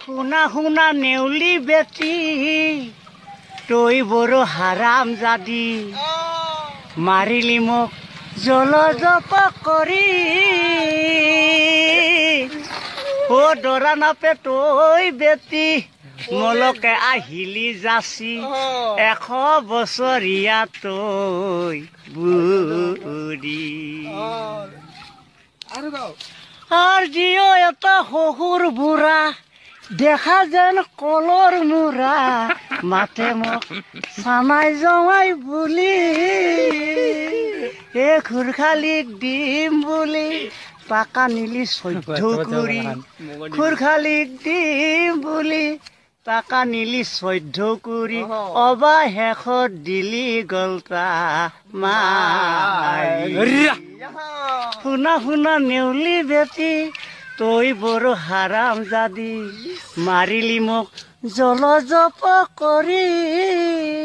শুনা শুনা নেউলি বেটি তই বড় হাৰাম জাদি মাৰিলি মোক জলজপ কৰি ও দৰা নাপে তই বেটি মলকে আহিলি যাচি 100 বছৰীয়া তই বুঢ়ী আর জিও এটা শহুর বুড়া দেখা যেন কলর মুরা মাতে মোক সামাই জমাই বুলি এ খুরখালিক দিম বুলি পাকা নিলি 14 কুড়ি খুরখালিক দিম বুলি পাকা নিলি 14 কুড়ি অবা শেষত দিলি গলতা মাই শুনা শুনা নেউলি বেটি তই বড় হাৰাম জাদি মাৰিলি মোক জলজপ কৰি